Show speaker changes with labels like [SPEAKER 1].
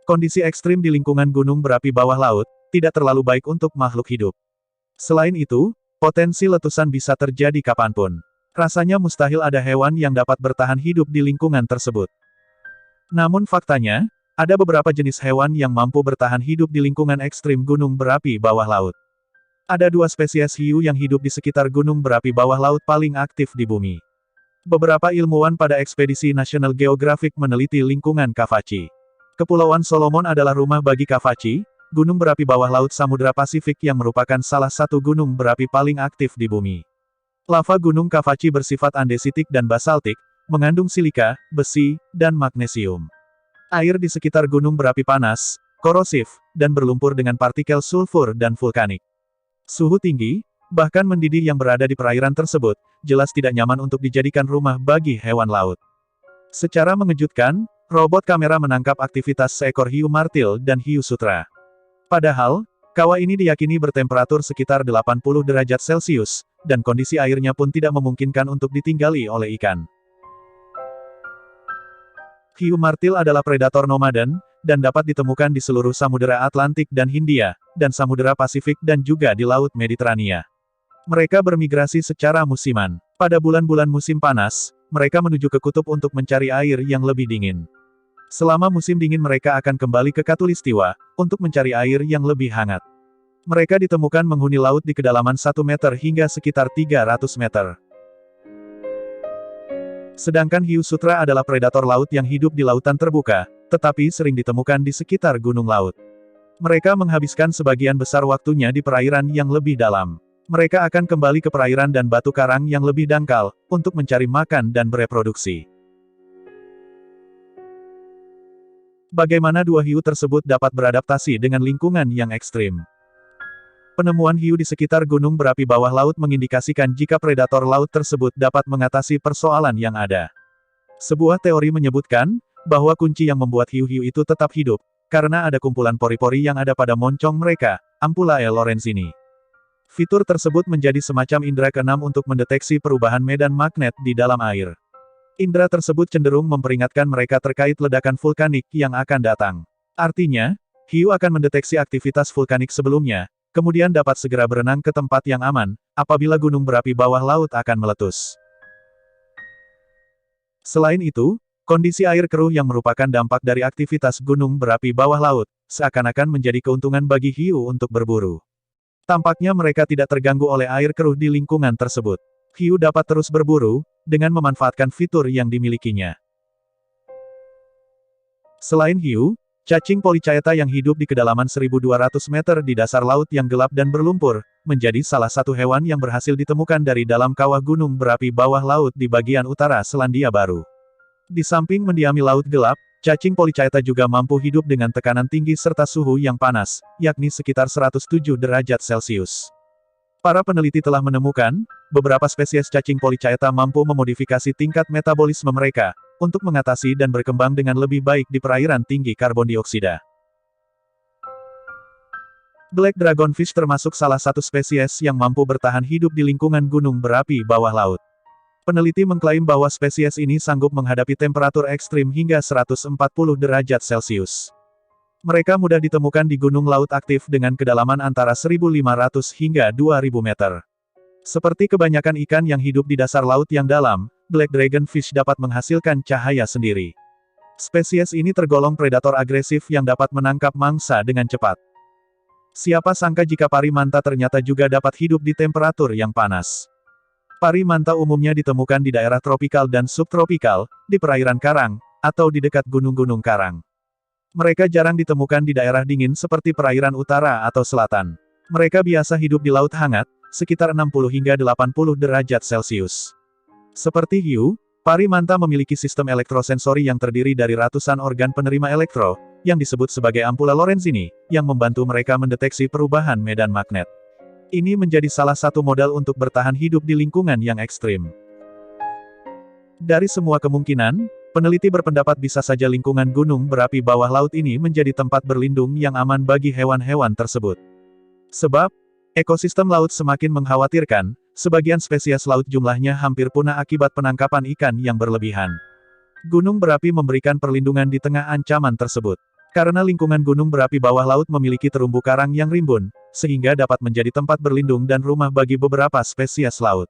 [SPEAKER 1] Kondisi ekstrim di lingkungan gunung berapi bawah laut, tidak terlalu baik untuk makhluk hidup. Selain itu, potensi letusan bisa terjadi kapanpun. Rasanya mustahil ada hewan yang dapat bertahan hidup di lingkungan tersebut. Namun faktanya, ada beberapa jenis hewan yang mampu bertahan hidup di lingkungan ekstrim gunung berapi bawah laut. Ada 2 spesies hiu yang hidup di sekitar gunung berapi bawah laut paling aktif di bumi. Beberapa ilmuwan pada ekspedisi National Geographic meneliti lingkungan Kavachi. Kepulauan Solomon adalah rumah bagi Kavachi, gunung berapi bawah laut Samudra Pasifik yang merupakan salah satu gunung berapi paling aktif di bumi. Lava gunung Kavachi bersifat andesitik dan basaltik, mengandung silika, besi, dan magnesium. Air di sekitar gunung berapi panas, korosif, dan berlumpur dengan partikel sulfur dan vulkanik. Suhu tinggi, bahkan mendidih yang berada di perairan tersebut, jelas tidak nyaman untuk dijadikan rumah bagi hewan laut. Secara mengejutkan, robot kamera menangkap aktivitas seekor hiu martil dan hiu sutra. Padahal, kawah ini diyakini bertemperatur sekitar 80 derajat Celcius, dan kondisi airnya pun tidak memungkinkan untuk ditinggali oleh ikan. Hiu martil adalah predator nomaden, dan dapat ditemukan di seluruh Samudera Atlantik dan Hindia, dan Samudera Pasifik dan juga di Laut Mediterania. Mereka bermigrasi secara musiman. Pada bulan-bulan musim panas, mereka menuju ke kutub untuk mencari air yang lebih dingin. Selama musim dingin mereka akan kembali ke Khatulistiwa, untuk mencari air yang lebih hangat. Mereka ditemukan menghuni laut di kedalaman 1 meter hingga sekitar 300 meter. Sedangkan hiu sutra adalah predator laut yang hidup di lautan terbuka, tetapi sering ditemukan di sekitar gunung laut. Mereka menghabiskan sebagian besar waktunya di perairan yang lebih dalam. Mereka akan kembali ke perairan dan batu karang yang lebih dangkal, untuk mencari makan dan bereproduksi. Bagaimana 2 hiu tersebut dapat beradaptasi dengan lingkungan yang ekstrim? Penemuan hiu di sekitar gunung berapi bawah laut mengindikasikan jika predator laut tersebut dapat mengatasi persoalan yang ada. Sebuah teori menyebutkan, bahwa kunci yang membuat hiu-hiu itu tetap hidup, karena ada kumpulan pori-pori yang ada pada moncong mereka, Ampullae lorenzini. Fitur tersebut menjadi semacam indera keenam untuk mendeteksi perubahan medan magnet di dalam air. Indera tersebut cenderung memperingatkan mereka terkait ledakan vulkanik yang akan datang. Artinya, hiu akan mendeteksi aktivitas vulkanik sebelumnya, kemudian dapat segera berenang ke tempat yang aman, apabila gunung berapi bawah laut akan meletus. Selain itu, kondisi air keruh yang merupakan dampak dari aktivitas gunung berapi bawah laut, seakan-akan menjadi keuntungan bagi hiu untuk berburu. Tampaknya mereka tidak terganggu oleh air keruh di lingkungan tersebut. Hiu dapat terus berburu, dengan memanfaatkan fitur yang dimilikinya. Selain hiu, cacing polychaeta yang hidup di kedalaman 1.200 meter di dasar laut yang gelap dan berlumpur, menjadi salah satu hewan yang berhasil ditemukan dari dalam kawah gunung berapi bawah laut di bagian utara Selandia Baru. Di samping mendiami laut gelap, cacing polychaeta juga mampu hidup dengan tekanan tinggi serta suhu yang panas, yakni sekitar 107 derajat Celcius. Para peneliti telah menemukan, beberapa spesies cacing polychaeta mampu memodifikasi tingkat metabolisme mereka, untuk mengatasi dan berkembang dengan lebih baik di perairan tinggi karbon dioksida. Black dragonfish termasuk salah satu spesies yang mampu bertahan hidup di lingkungan gunung berapi bawah laut. Peneliti mengklaim bahwa spesies ini sanggup menghadapi temperatur ekstrim hingga 140 derajat Celcius. Mereka mudah ditemukan di gunung laut aktif dengan kedalaman antara 1.500 hingga 2.000 meter. Seperti kebanyakan ikan yang hidup di dasar laut yang dalam, Black dragonfish dapat menghasilkan cahaya sendiri. Spesies ini tergolong predator agresif yang dapat menangkap mangsa dengan cepat. Siapa sangka jika pari manta ternyata juga dapat hidup di temperatur yang panas. Pari manta umumnya ditemukan di daerah tropikal dan subtropikal, di perairan karang, atau di dekat gunung-gunung karang. Mereka jarang ditemukan di daerah dingin seperti perairan utara atau selatan. Mereka biasa hidup di laut hangat, sekitar 60 hingga 80 derajat Celcius. Seperti hiu, pari manta memiliki sistem elektrosensori yang terdiri dari ratusan organ penerima elektro, yang disebut sebagai Ampullae lorenzini, yang membantu mereka mendeteksi perubahan medan magnet. Ini menjadi salah satu modal untuk bertahan hidup di lingkungan yang ekstrim. Dari semua kemungkinan, peneliti berpendapat bisa saja lingkungan gunung berapi bawah laut ini menjadi tempat berlindung yang aman bagi hewan-hewan tersebut. Sebab, ekosistem laut semakin mengkhawatirkan, sebagian spesies laut jumlahnya hampir punah akibat penangkapan ikan yang berlebihan. Gunung berapi memberikan perlindungan di tengah ancaman tersebut. Karena lingkungan gunung berapi bawah laut memiliki terumbu karang yang rimbun, sehingga dapat menjadi tempat berlindung dan rumah bagi beberapa spesies laut.